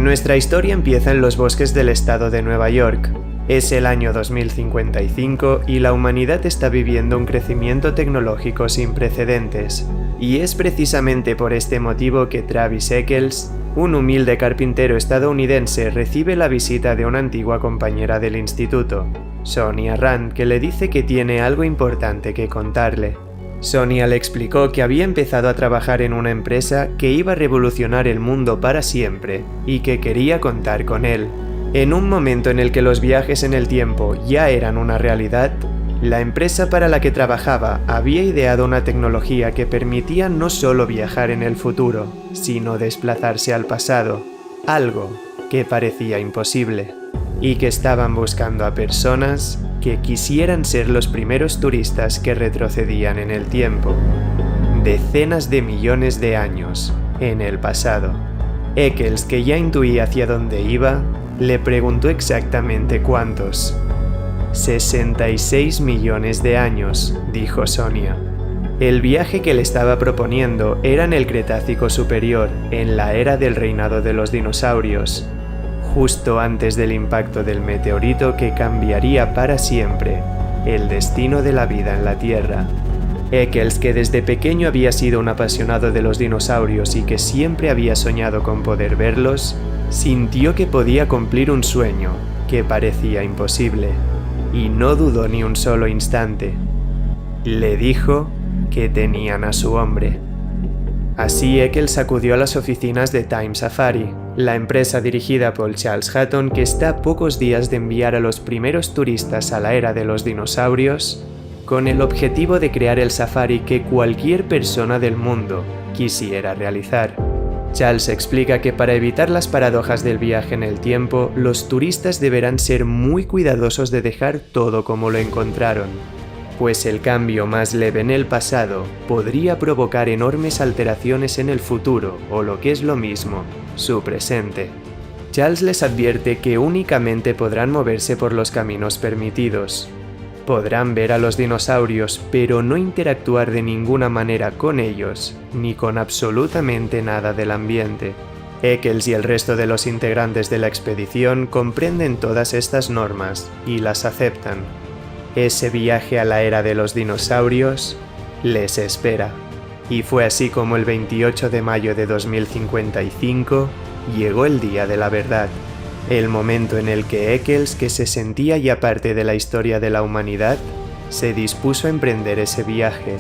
Nuestra historia empieza en los bosques del estado de Nueva York. Es el año 2055 y la humanidad está viviendo un crecimiento tecnológico sin precedentes. Y es precisamente por este motivo que Travis Eccles, un humilde carpintero estadounidense, recibe la visita de una antigua compañera del instituto, Sonia Rand, que le dice que tiene algo importante que contarle. Sonia le explicó que había empezado a trabajar en una empresa que iba a revolucionar el mundo para siempre y que quería contar con él. En un momento en el que los viajes en el tiempo ya eran una realidad, la empresa para la que trabajaba había ideado una tecnología que permitía no solo viajar en el futuro, sino desplazarse al pasado, algo que parecía imposible, y que estaban buscando a personas que quisieran ser los primeros turistas que retrocedían en el tiempo, decenas de millones de años en el pasado. Eccles, que ya intuía hacia dónde iba, le preguntó exactamente cuántos. 66 millones de años, dijo Sonia. El viaje que le estaba proponiendo era en el Cretácico Superior, en la era del reinado de los dinosaurios, justo antes del impacto del meteorito que cambiaría para siempre el destino de la vida en la Tierra. Eccles, que desde pequeño había sido un apasionado de los dinosaurios y que siempre había soñado con poder verlos, sintió que podía cumplir un sueño que parecía imposible, y no dudó ni un solo instante. Le dijo que tenían a su hombre. Así Eccles acudió a las oficinas de Time Safari, la empresa dirigida por Charles Hutton, que está a pocos días de enviar a los primeros turistas a la era de los dinosaurios, con el objetivo de crear el safari que cualquier persona del mundo quisiera realizar. Charles explica que para evitar las paradojas del viaje en el tiempo, los turistas deberán ser muy cuidadosos de dejar todo como lo encontraron, pues el cambio más leve en el pasado podría provocar enormes alteraciones en el futuro, o lo que es lo mismo, su presente. Charles les advierte que únicamente podrán moverse por los caminos permitidos. Podrán ver a los dinosaurios, pero no interactuar de ninguna manera con ellos, ni con absolutamente nada del ambiente. Eccles y el resto de los integrantes de la expedición comprenden todas estas normas y las aceptan. Ese viaje a la era de los dinosaurios les espera. Y fue así como el 28 de mayo de 2055 llegó el día de la verdad. El momento en el que Eccles, que se sentía ya parte de la historia de la humanidad, se dispuso a emprender ese viaje.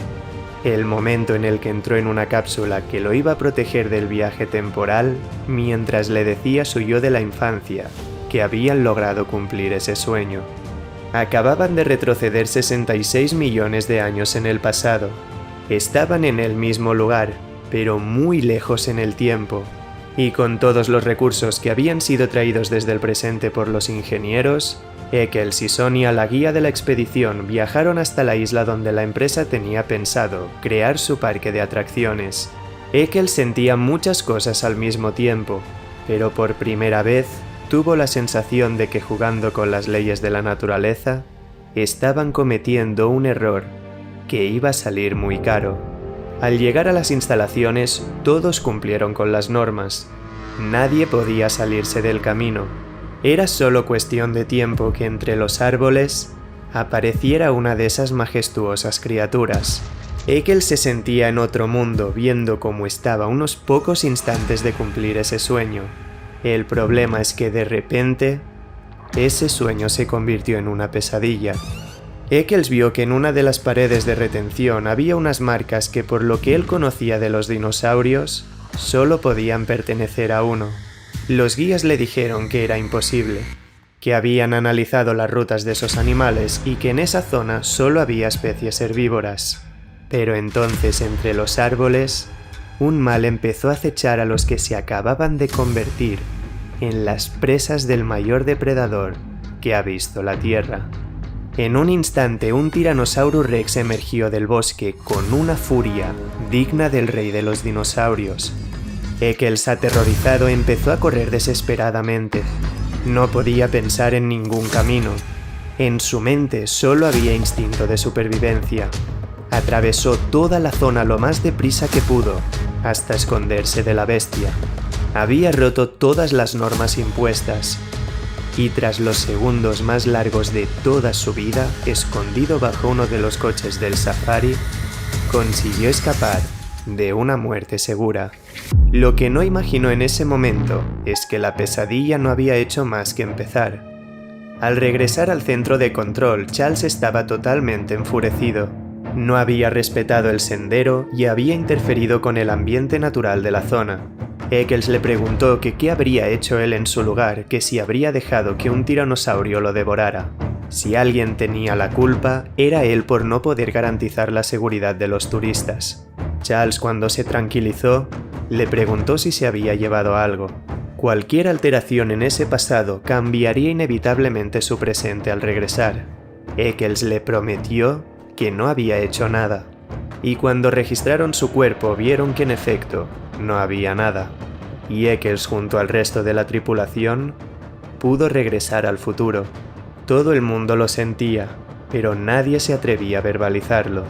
El momento en el que entró en una cápsula que lo iba a proteger del viaje temporal, mientras le decía a su yo de la infancia que habían logrado cumplir ese sueño. Acababan de retroceder 66 millones de años en el pasado. Estaban en el mismo lugar, pero muy lejos en el tiempo. Y con todos los recursos que habían sido traídos desde el presente por los ingenieros, Eccles y Sonia, la guía de la expedición, viajaron hasta la isla donde la empresa tenía pensado crear su parque de atracciones. Eccles sentía muchas cosas al mismo tiempo, pero por primera vez tuvo la sensación de que, jugando con las leyes de la naturaleza, estaban cometiendo un error que iba a salir muy caro. Al llegar a las instalaciones, todos cumplieron con las normas. Nadie podía salirse del camino. Era solo cuestión de tiempo que entre los árboles apareciera una de esas majestuosas criaturas. Eccles se sentía en otro mundo, viendo cómo estaba a unos pocos instantes de cumplir ese sueño. El problema es que de repente, ese sueño se convirtió en una pesadilla. Eccles vio que en una de las paredes de retención había unas marcas que, por lo que él conocía de los dinosaurios, solo podían pertenecer a uno. Los guías le dijeron que era imposible, que habían analizado las rutas de esos animales y que en esa zona solo había especies herbívoras. Pero entonces, entre los árboles, un mal empezó a acechar a los que se acababan de convertir en las presas del mayor depredador que ha visto la Tierra. En un instante, un Tyrannosaurus Rex emergió del bosque con una furia digna del rey de los dinosaurios. Eccles, aterrorizado, empezó a correr desesperadamente. No podía pensar en ningún camino. En su mente solo había instinto de supervivencia. Atravesó toda la zona lo más deprisa que pudo, hasta esconderse de la bestia. Había roto todas las normas impuestas y tras los segundos más largos de toda su vida, escondido bajo uno de los coches del safari, consiguió escapar de una muerte segura. Lo que no imaginó en ese momento es que la pesadilla no había hecho más que empezar. Al regresar al centro de control, Charles estaba totalmente enfurecido. No había respetado el sendero y había interferido con el ambiente natural de la zona. Eccles le preguntó que qué habría hecho él en su lugar, que si habría dejado que un tiranosaurio lo devorara. Si alguien tenía la culpa, era él por no poder garantizar la seguridad de los turistas. Charles, cuando se tranquilizó, le preguntó si se había llevado algo. Cualquier alteración en ese pasado cambiaría inevitablemente su presente al regresar. Eccles le prometió que no había hecho nada. Y cuando registraron su cuerpo vieron que en efecto no había nada. Y Eccles, junto al resto de la tripulación, pudo regresar al futuro. Todo el mundo lo sentía, pero nadie se atrevía a verbalizarlo.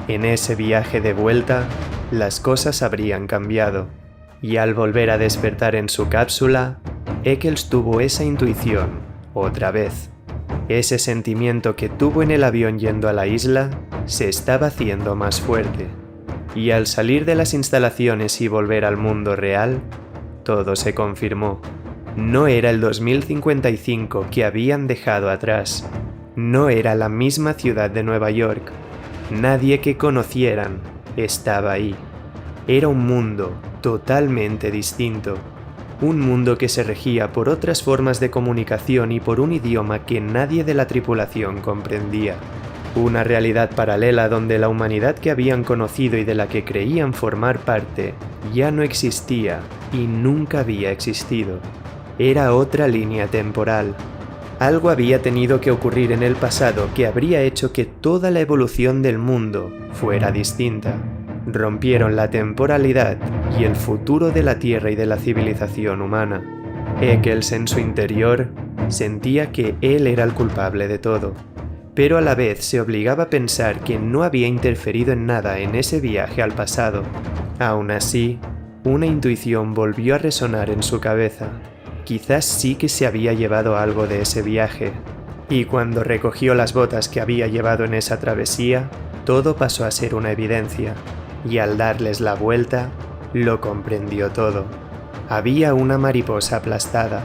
En ese viaje de vuelta, las cosas habrían cambiado. Y al volver a despertar en su cápsula, Eccles tuvo esa intuición, otra vez. Ese sentimiento que tuvo en el avión yendo a la isla, se estaba haciendo más fuerte. Y al salir de las instalaciones y volver al mundo real, todo se confirmó. No era el 2055 que habían dejado atrás. No era la misma ciudad de Nueva York. Nadie que conocieran estaba ahí. Era un mundo totalmente distinto. Un mundo que se regía por otras formas de comunicación y por un idioma que nadie de la tripulación comprendía. Una realidad paralela donde la humanidad que habían conocido y de la que creían formar parte ya no existía y nunca había existido. Era otra línea temporal. Algo había tenido que ocurrir en el pasado que habría hecho que toda la evolución del mundo fuera distinta. Rompieron la temporalidad y el futuro de la Tierra y de la civilización humana. Eccles en su interior sentía que él era el culpable de todo, pero a la vez se obligaba a pensar que no había interferido en nada en ese viaje al pasado. Aún así, una intuición volvió a resonar en su cabeza. Quizás sí que se había llevado algo de ese viaje, y cuando recogió las botas que había llevado en esa travesía, todo pasó a ser una evidencia. Y al darles la vuelta, lo comprendió todo. Había una mariposa aplastada.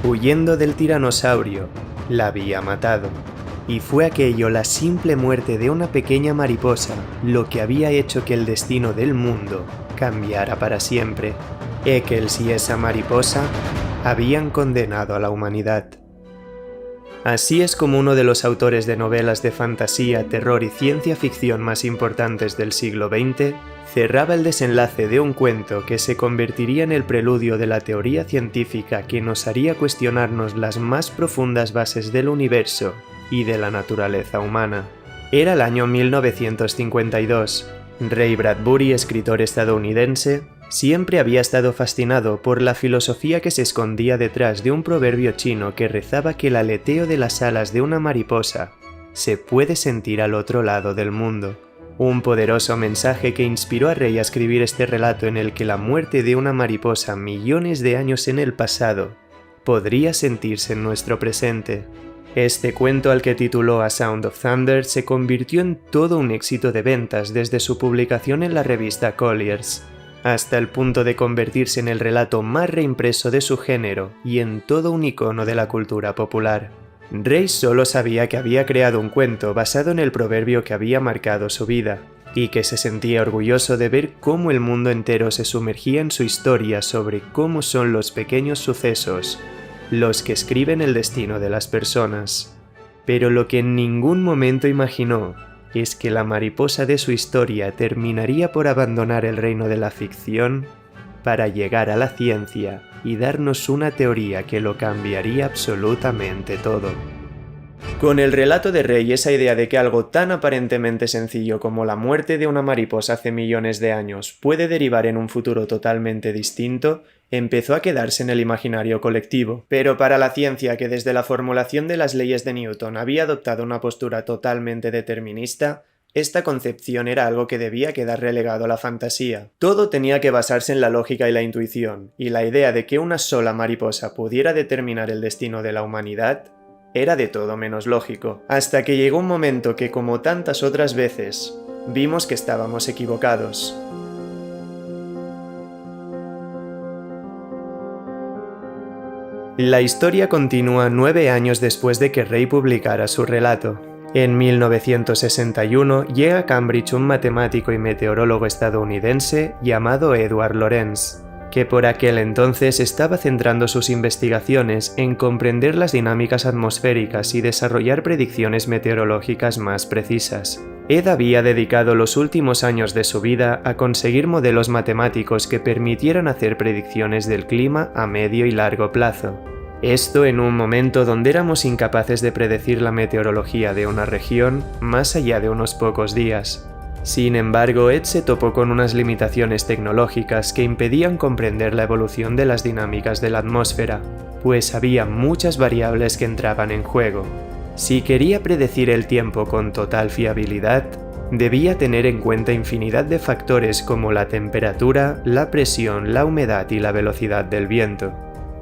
Huyendo del tiranosaurio, la había matado. Y fue aquello, la simple muerte de una pequeña mariposa, lo que había hecho que el destino del mundo cambiara para siempre. Eccles y esa mariposa habían condenado a la humanidad. Así es como uno de los autores de novelas de fantasía, terror y ciencia ficción más importantes del siglo XX cerraba el desenlace de un cuento que se convertiría en el preludio de la teoría científica que nos haría cuestionarnos las más profundas bases del universo y de la naturaleza humana. Era el año 1952. Ray Bradbury, escritor estadounidense, siempre había estado fascinado por la filosofía que se escondía detrás de un proverbio chino que rezaba que el aleteo de las alas de una mariposa se puede sentir al otro lado del mundo. Un poderoso mensaje que inspiró a Ray a escribir este relato en el que la muerte de una mariposa millones de años en el pasado podría sentirse en nuestro presente. Este cuento, al que tituló A Sound of Thunder, se convirtió en todo un éxito de ventas desde su publicación en la revista Collier's, hasta el punto de convertirse en el relato más reimpreso de su género y en todo un icono de la cultura popular. Ray solo sabía que había creado un cuento basado en el proverbio que había marcado su vida, y que se sentía orgulloso de ver cómo el mundo entero se sumergía en su historia sobre cómo son los pequeños sucesos los que escriben el destino de las personas. Pero lo que en ningún momento imaginó es que la mariposa de su historia terminaría por abandonar el reino de la ficción para llegar a la ciencia y darnos una teoría que lo cambiaría absolutamente todo. Con el relato de Ray, esa idea de que algo tan aparentemente sencillo como la muerte de una mariposa hace millones de años puede derivar en un futuro totalmente distinto, empezó a quedarse en el imaginario colectivo. Pero para la ciencia, que desde la formulación de las leyes de Newton había adoptado una postura totalmente determinista, Esta concepción era algo que debía quedar relegado a la fantasía. Todo tenía que basarse en la lógica y la intuición, y la idea de que una sola mariposa pudiera determinar el destino de la humanidad era de todo menos lógico, hasta que llegó un momento que, como tantas otras veces, vimos que estábamos equivocados. La historia continúa 9 años después de que Ray publicara su relato. En 1961 llega a Cambridge un matemático y meteorólogo estadounidense llamado Edward Lorenz, que por aquel entonces estaba centrando sus investigaciones en comprender las dinámicas atmosféricas y desarrollar predicciones meteorológicas más precisas. Ed había dedicado los últimos años de su vida a conseguir modelos matemáticos que permitieran hacer predicciones del clima a medio y largo plazo. Esto en un momento donde éramos incapaces de predecir la meteorología de una región más allá de unos pocos días. Sin embargo, Ed se topó con unas limitaciones tecnológicas que impedían comprender la evolución de las dinámicas de la atmósfera, pues había muchas variables que entraban en juego. Si quería predecir el tiempo con total fiabilidad, debía tener en cuenta infinidad de factores como la temperatura, la presión, la humedad y la velocidad del viento.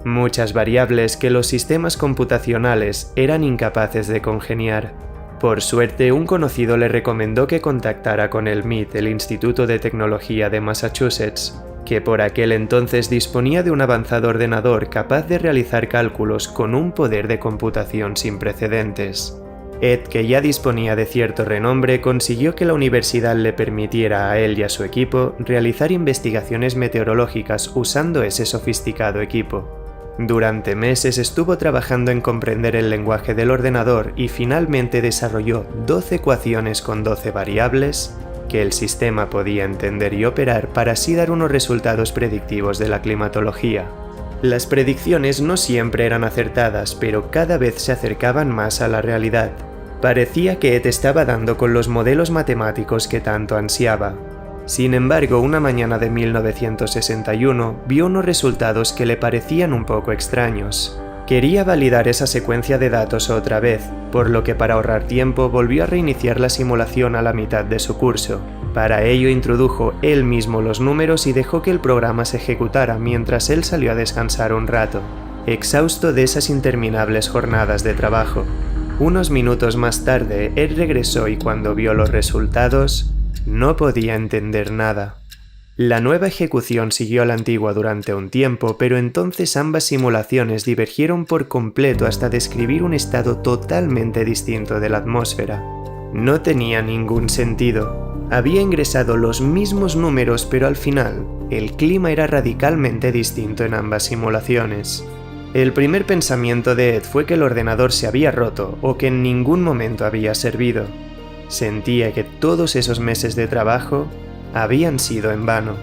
Muchas variables que los sistemas computacionales eran incapaces de congeniar. Por suerte, un conocido le recomendó que contactara con el MIT, el Instituto de Tecnología de Massachusetts, que por aquel entonces disponía de un avanzado ordenador capaz de realizar cálculos con un poder de computación sin precedentes. Ed, que ya disponía de cierto renombre, consiguió que la universidad le permitiera a él y a su equipo realizar investigaciones meteorológicas usando ese sofisticado equipo. Durante meses estuvo trabajando en comprender el lenguaje del ordenador y finalmente desarrolló 12 ecuaciones con 12 variables que el sistema podía entender y operar para así dar unos resultados predictivos de la climatología. Las predicciones no siempre eran acertadas, pero cada vez se acercaban más a la realidad. Parecía que Ed estaba dando con los modelos matemáticos que tanto ansiaba. Sin embargo, una mañana de 1961 vio unos resultados que le parecían un poco extraños. Quería validar esa secuencia de datos otra vez, por lo que para ahorrar tiempo volvió a reiniciar la simulación a la mitad de su curso. Para ello introdujo él mismo los números y dejó que el programa se ejecutara mientras él salió a descansar un rato, exhausto de esas interminables jornadas de trabajo. Unos minutos más tarde, él regresó y cuando vio los resultados, no podía entender nada. La nueva ejecución siguió a la antigua durante un tiempo, pero entonces ambas simulaciones divergieron por completo hasta describir un estado totalmente distinto de la atmósfera. No tenía ningún sentido. Había ingresado los mismos números, pero al final, el clima era radicalmente distinto en ambas simulaciones. El primer pensamiento de Ed fue que el ordenador se había roto o que en ningún momento había servido. Sentía que todos esos meses de trabajo habían sido en vano.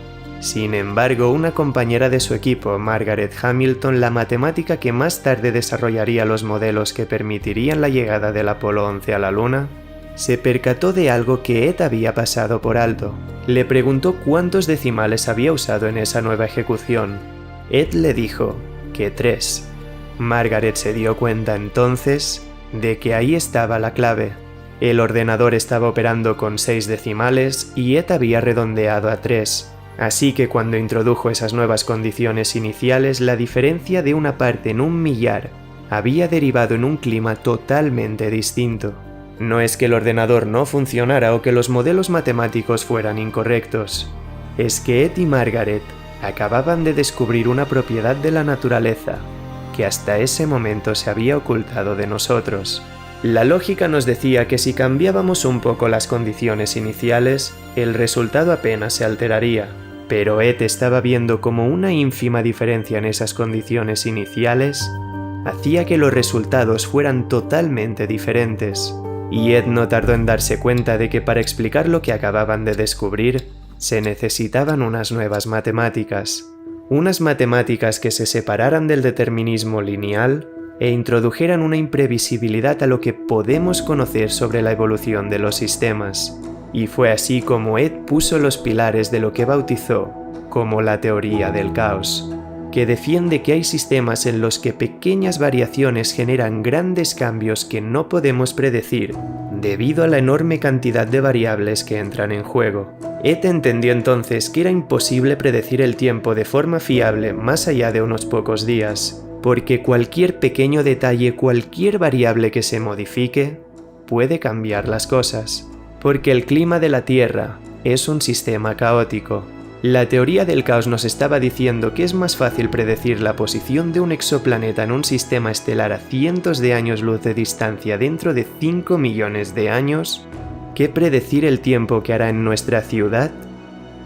Sin embargo, una compañera de su equipo, Margaret Hamilton, la matemática que más tarde desarrollaría los modelos que permitirían la llegada del Apolo 11 a la Luna, se percató de algo que Ed había pasado por alto. Le preguntó cuántos decimales había usado en esa nueva ejecución. Ed le dijo que 3. Margaret se dio cuenta entonces de que ahí estaba la clave. El ordenador estaba operando con 6 decimales y Ed había redondeado a 3, así que cuando introdujo esas nuevas condiciones iniciales, la diferencia de una parte en un millar había derivado en un clima totalmente distinto. No es que el ordenador no funcionara o que los modelos matemáticos fueran incorrectos, es que Ed y Margaret acababan de descubrir una propiedad de la naturaleza que hasta ese momento se había ocultado de nosotros. La lógica nos decía que si cambiábamos un poco las condiciones iniciales, el resultado apenas se alteraría, pero Ed estaba viendo como una ínfima diferencia en esas condiciones iniciales hacía que los resultados fueran totalmente diferentes, y Ed no tardó en darse cuenta de que para explicar lo que acababan de descubrir, se necesitaban unas nuevas matemáticas, unas matemáticas que se separaran del determinismo lineal e introdujeran una imprevisibilidad a lo que podemos conocer sobre la evolución de los sistemas. Y fue así como Ed puso los pilares de lo que bautizó como la teoría del caos. que defiende que hay sistemas en los que pequeñas variaciones generan grandes cambios que no podemos predecir debido a la enorme cantidad de variables que entran en juego. Ed entendió entonces que era imposible predecir el tiempo de forma fiable más allá de unos pocos días, porque cualquier pequeño detalle, cualquier variable que se modifique, puede cambiar las cosas. Porque el clima de la Tierra es un sistema caótico. La teoría del caos nos estaba diciendo que es más fácil predecir la posición de un exoplaneta en un sistema estelar a cientos de años luz de distancia dentro de 5 millones de años que predecir el tiempo que hará en nuestra ciudad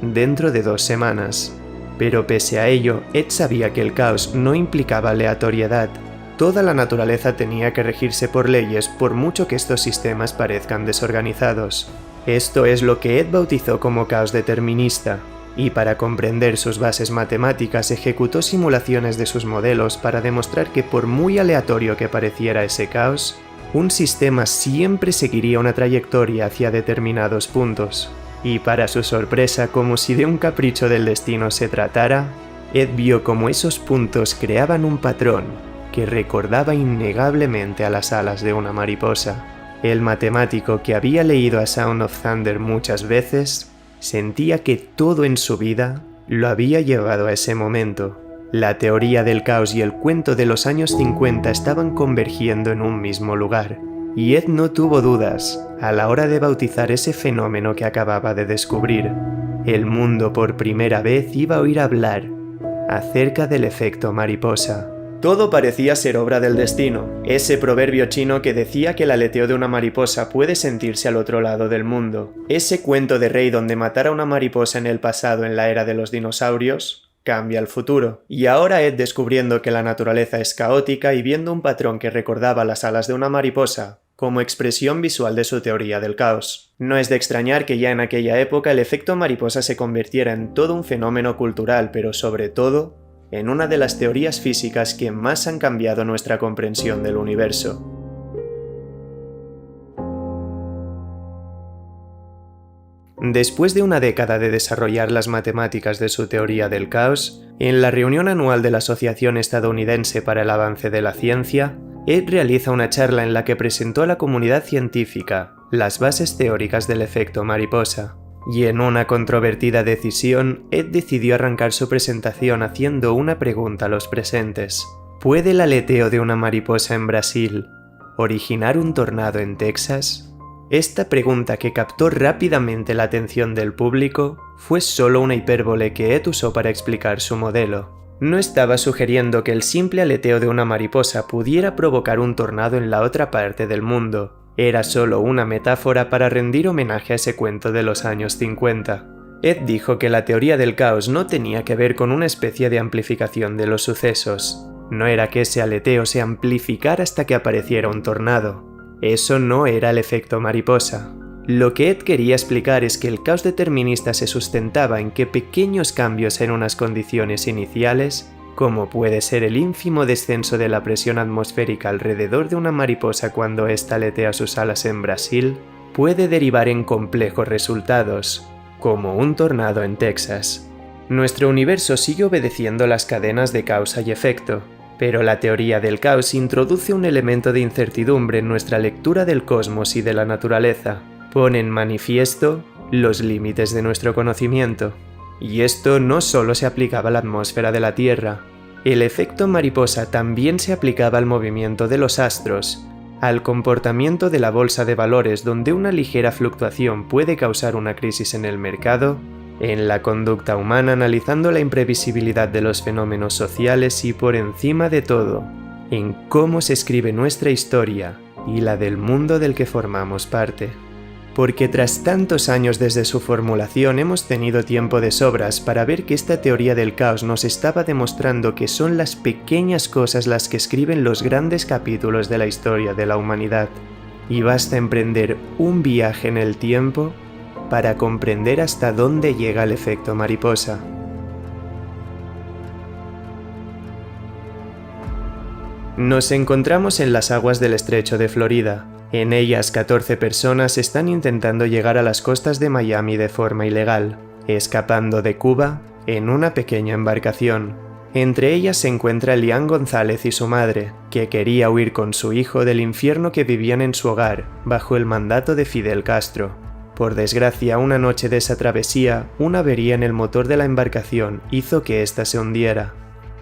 dentro de 2 semanas. Pero pese a ello, Ed sabía que el caos no implicaba aleatoriedad. Toda la naturaleza tenía que regirse por leyes, por mucho que estos sistemas parezcan desorganizados. Esto es lo que Ed bautizó como caos determinista, y para comprender sus bases matemáticas ejecutó simulaciones de sus modelos para demostrar que por muy aleatorio que pareciera ese caos, un sistema siempre seguiría una trayectoria hacia determinados puntos. Y para su sorpresa, como si de un capricho del destino se tratara, Ed vio cómo esos puntos creaban un patrón que recordaba innegablemente a las alas de una mariposa. El matemático que había leído A Sound of Thunder muchas veces sentía que todo en su vida lo había llevado a ese momento. La teoría del caos y el cuento de los años 50 estaban convergiendo en un mismo lugar, y Ed no tuvo dudas a la hora de bautizar ese fenómeno que acababa de descubrir. El mundo por primera vez iba a oír hablar acerca del efecto mariposa. Todo parecía ser obra del destino, ese proverbio chino que decía que el aleteo de una mariposa puede sentirse al otro lado del mundo, ese cuento de rey donde matar a una mariposa en el pasado en la era de los dinosaurios cambia el futuro. Y ahora Ed, descubriendo que la naturaleza es caótica y viendo un patrón que recordaba las alas de una mariposa como expresión visual de su teoría del caos. No es de extrañar que ya en aquella época el efecto mariposa se convirtiera en todo un fenómeno cultural, pero sobre todo en una de las teorías físicas que más han cambiado nuestra comprensión del universo. Después de una década de desarrollar las matemáticas de su teoría del caos, en la reunión anual de la Asociación Estadounidense para el Avance de la Ciencia, Ed realiza una charla en la que presentó a la comunidad científica las bases teóricas del efecto mariposa. Y en una controvertida decisión, Ed decidió arrancar su presentación haciendo una pregunta a los presentes. ¿Puede el aleteo de una mariposa en Brasil originar un tornado en Texas? Esta pregunta, que captó rápidamente la atención del público, fue solo una hipérbole que Ed usó para explicar su modelo. No estaba sugiriendo que el simple aleteo de una mariposa pudiera provocar un tornado en la otra parte del mundo. Era solo una metáfora para rendir homenaje a ese cuento de los años 50. Ed dijo que la teoría del caos no tenía que ver con una especie de amplificación de los sucesos. No era que ese aleteo se amplificara hasta que apareciera un tornado. Eso no era el efecto mariposa. Lo que Ed quería explicar es que el caos determinista se sustentaba en que pequeños cambios en unas condiciones iniciales, como puede ser el ínfimo descenso de la presión atmosférica alrededor de una mariposa cuando ésta aletea sus alas en Brasil, puede derivar en complejos resultados, como un tornado en Texas. Nuestro universo sigue obedeciendo las cadenas de causa y efecto, pero la teoría del caos introduce un elemento de incertidumbre en nuestra lectura del cosmos y de la naturaleza. Pone en manifiesto los límites de nuestro conocimiento. Y esto no solo se aplicaba a la atmósfera de la Tierra. El efecto mariposa también se aplicaba al movimiento de los astros, al comportamiento de la bolsa de valores donde una ligera fluctuación puede causar una crisis en el mercado, en la conducta humana analizando la imprevisibilidad de los fenómenos sociales y por encima de todo, en cómo se escribe nuestra historia y la del mundo del que formamos parte. Porque tras tantos años desde su formulación hemos tenido tiempo de sobras para ver que esta teoría del caos nos estaba demostrando que son las pequeñas cosas las que escriben los grandes capítulos de la historia de la humanidad. Y basta emprender un viaje en el tiempo para comprender hasta dónde llega el efecto mariposa. Nos encontramos en las aguas del estrecho de Florida. En ellas 14 personas están intentando llegar a las costas de Miami de forma ilegal, escapando de Cuba en una pequeña embarcación. Entre ellas se encuentra Lian González y su madre, que quería huir con su hijo del infierno que vivían en su hogar, bajo el mandato de Fidel Castro. Por desgracia, una noche de esa travesía, una avería en el motor de la embarcación hizo que ésta se hundiera.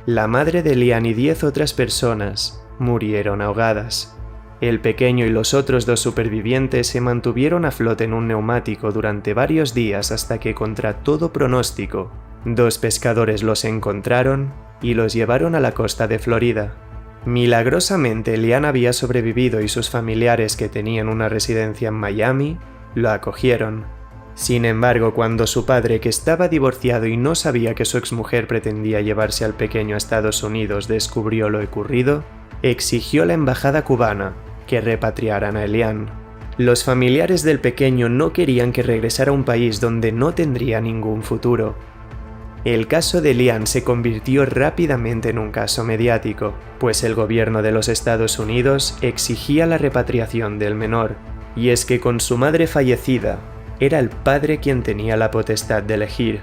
La madre de Lian y 10 otras personas murieron ahogadas. El pequeño y los otros 2 supervivientes se mantuvieron a flote en un neumático durante varios días hasta que, contra todo pronóstico, 2 pescadores los encontraron y los llevaron a la costa de Florida. Milagrosamente, Lian había sobrevivido y sus familiares, que tenían una residencia en Miami, lo acogieron. Sin embargo, cuando su padre, que estaba divorciado y no sabía que su exmujer pretendía llevarse al pequeño a Estados Unidos, descubrió lo ocurrido, exigió a la embajada cubana que repatriaran a Elian. Los familiares del pequeño no querían que regresara a un país donde no tendría ningún futuro. El caso de Elian se convirtió rápidamente en un caso mediático, pues el gobierno de los Estados Unidos exigía la repatriación del menor, y es que con su madre fallecida, era el padre quien tenía la potestad de elegir.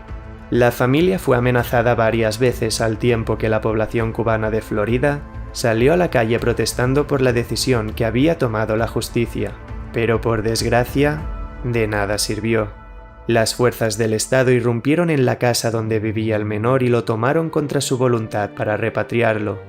La familia fue amenazada varias veces al tiempo que la población cubana de Florida salió a la calle protestando por la decisión que había tomado la justicia, pero por desgracia, de nada sirvió. Las fuerzas del Estado irrumpieron en la casa donde vivía el menor y lo tomaron contra su voluntad para repatriarlo.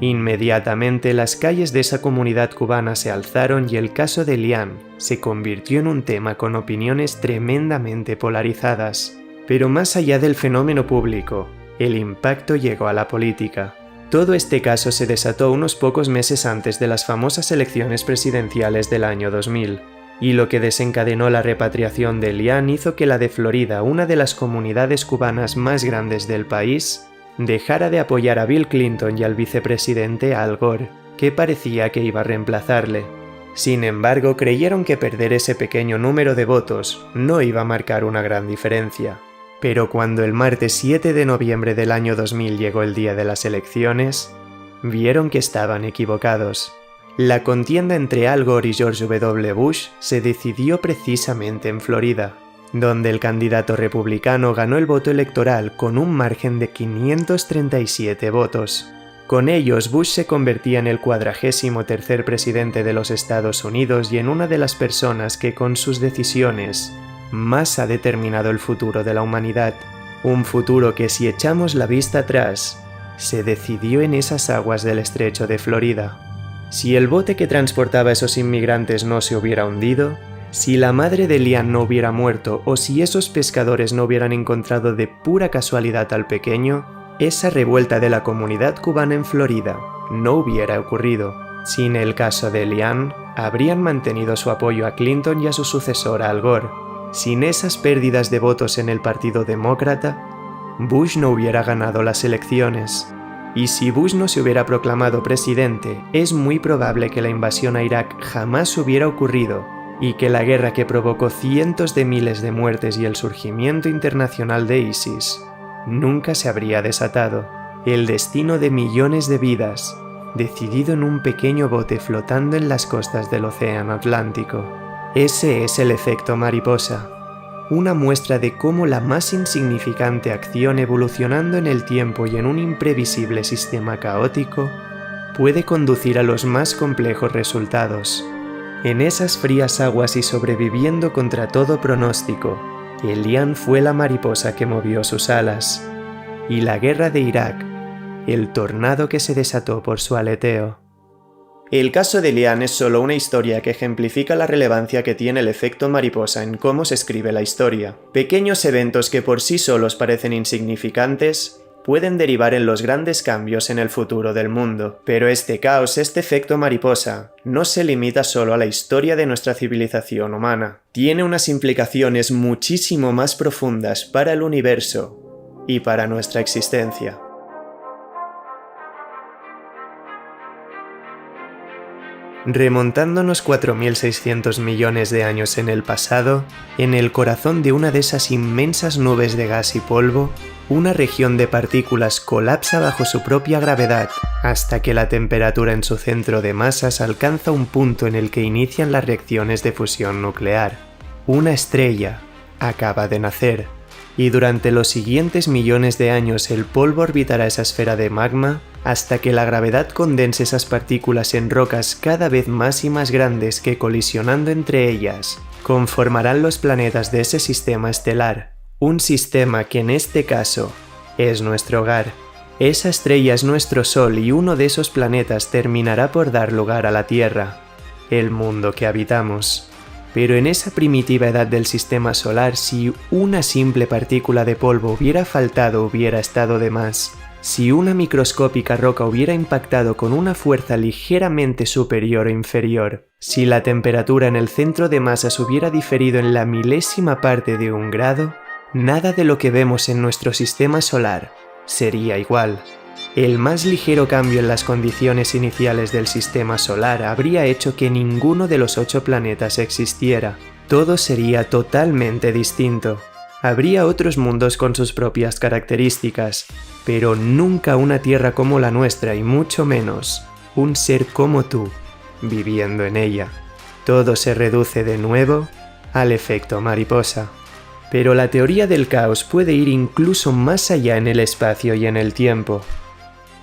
Inmediatamente las calles de esa comunidad cubana se alzaron y el caso de Elian se convirtió en un tema con opiniones tremendamente polarizadas. Pero más allá del fenómeno público, el impacto llegó a la política. Todo este caso se desató unos pocos meses antes de las famosas elecciones presidenciales del año 2000. Y lo que desencadenó la repatriación de Elian hizo que la de Florida, una de las comunidades cubanas más grandes del país, dejara de apoyar a Bill Clinton y al vicepresidente Al Gore, que parecía que iba a reemplazarle. Sin embargo, creyeron que perder ese pequeño número de votos no iba a marcar una gran diferencia. Pero cuando el martes 7 de noviembre del año 2000 llegó el día de las elecciones, vieron que estaban equivocados. La contienda entre Al Gore y George W. Bush se decidió precisamente en Florida, donde el candidato republicano ganó el voto electoral con un margen de 537 votos. Con ellos, Bush se convertía en el 43º presidente de los Estados Unidos y en una de las personas que con sus decisiones más ha determinado el futuro de la humanidad. Un futuro que, si echamos la vista atrás, se decidió en esas aguas del estrecho de Florida. Si el bote que transportaba a esos inmigrantes no se hubiera hundido, si la madre de Elian no hubiera muerto o si esos pescadores no hubieran encontrado de pura casualidad al pequeño, esa revuelta de la comunidad cubana en Florida no hubiera ocurrido. Sin el caso de Elian, habrían mantenido su apoyo a Clinton y a su sucesor Al Gore. Sin esas pérdidas de votos en el Partido Demócrata, Bush no hubiera ganado las elecciones. Y si Bush no se hubiera proclamado presidente, es muy probable que la invasión a Irak jamás hubiera ocurrido y que la guerra que provocó cientos de miles de muertes y el surgimiento internacional de ISIS nunca se habría desatado. El destino de millones de vidas, decidido en un pequeño bote flotando en las costas del Océano Atlántico. Ese es el efecto mariposa. Una muestra de cómo la más insignificante acción evolucionando en el tiempo y en un imprevisible sistema caótico puede conducir a los más complejos resultados. En esas frías aguas y sobreviviendo contra todo pronóstico, Elian fue la mariposa que movió sus alas, y la guerra de Irak, el tornado que se desató por su aleteo. El caso de Elian es solo una historia que ejemplifica la relevancia que tiene el efecto mariposa en cómo se escribe la historia. Pequeños eventos que por sí solos parecen insignificantes pueden derivar en los grandes cambios en el futuro del mundo. Pero este caos, este efecto mariposa, no se limita solo a la historia de nuestra civilización humana. Tiene unas implicaciones muchísimo más profundas para el universo y para nuestra existencia. Remontándonos 4.600 millones de años en el pasado, en el corazón de una de esas inmensas nubes de gas y polvo, una región de partículas colapsa bajo su propia gravedad, hasta que la temperatura en su centro de masas alcanza un punto en el que inician las reacciones de fusión nuclear. Una estrella acaba de nacer. y durante los siguientes millones de años el polvo orbitará esa esfera de magma hasta que la gravedad condense esas partículas en rocas cada vez más y más grandes que, colisionando entre ellas, conformarán los planetas de ese sistema estelar, un sistema que en este caso es nuestro hogar. Esa estrella es nuestro Sol y uno de esos planetas terminará por dar lugar a la Tierra, el mundo que habitamos. Pero en esa primitiva edad del sistema solar, si una simple partícula de polvo hubiera faltado, hubiera estado de más. Si una microscópica roca hubiera impactado con una fuerza ligeramente superior o inferior, si la temperatura en el centro de masas hubiera diferido en la milésima parte de 1 grado, nada de lo que vemos en nuestro sistema solar sería igual. El más ligero cambio en las condiciones iniciales del sistema solar habría hecho que ninguno de los 8 planetas existiera. Todo sería totalmente distinto. Habría otros mundos con sus propias características, pero nunca una Tierra como la nuestra y mucho menos un ser como tú viviendo en ella. Todo se reduce de nuevo al efecto mariposa. Pero la teoría del caos puede ir incluso más allá en el espacio y en el tiempo.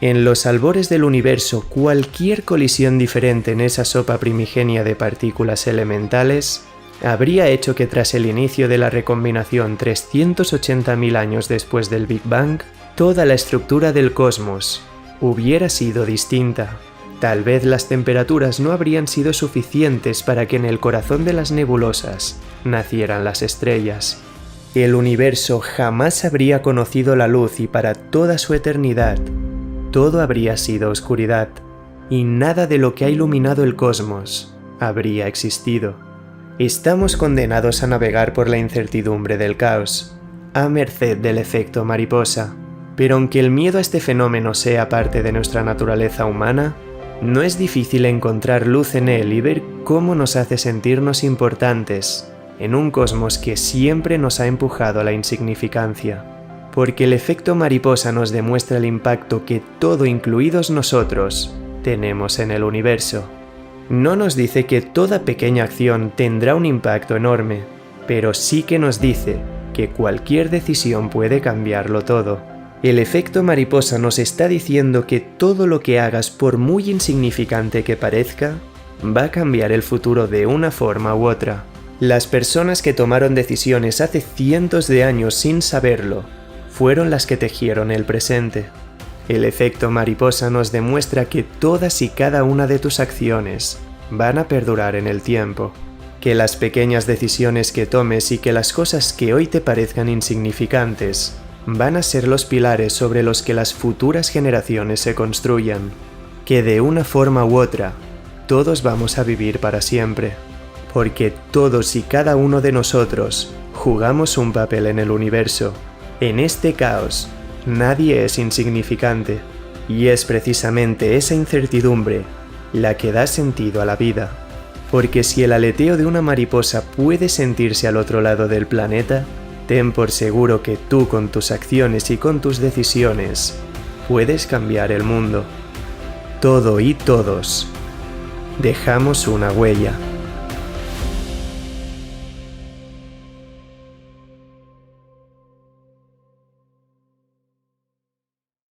En los albores del universo, cualquier colisión diferente en esa sopa primigenia de partículas elementales habría hecho que tras el inicio de la recombinación 380.000 años después del Big Bang, toda la estructura del cosmos hubiera sido distinta. Tal vez las temperaturas no habrían sido suficientes para que en el corazón de las nebulosas nacieran las estrellas. El universo jamás habría conocido la luz y para toda su eternidad todo habría sido oscuridad, y nada de lo que ha iluminado el cosmos habría existido. Estamos condenados a navegar por la incertidumbre del caos, a merced del efecto mariposa. Pero aunque el miedo a este fenómeno sea parte de nuestra naturaleza humana, no es difícil encontrar luz en él y ver cómo nos hace sentirnos importantes en un cosmos que siempre nos ha empujado a la insignificancia. Porque el efecto mariposa nos demuestra el impacto que todo, incluidos nosotros, tenemos en el universo. No nos dice que toda pequeña acción tendrá un impacto enorme, pero sí que nos dice que cualquier decisión puede cambiarlo todo. El efecto mariposa nos está diciendo que todo lo que hagas, por muy insignificante que parezca, va a cambiar el futuro de una forma u otra. Las personas que tomaron decisiones hace cientos de años sin saberlo, fueron las que tejieron el presente. El efecto mariposa nos demuestra que todas y cada una de tus acciones van a perdurar en el tiempo, que las pequeñas decisiones que tomes y que las cosas que hoy te parezcan insignificantes van a ser los pilares sobre los que las futuras generaciones se construyan, que de una forma u otra todos vamos a vivir para siempre, porque todos y cada uno de nosotros jugamos un papel en el universo. En este caos, nadie es insignificante, y es precisamente esa incertidumbre la que da sentido a la vida. Porque si el aleteo de una mariposa puede sentirse al otro lado del planeta, ten por seguro que tú con tus acciones y con tus decisiones puedes cambiar el mundo. Todo y todos dejamos una huella.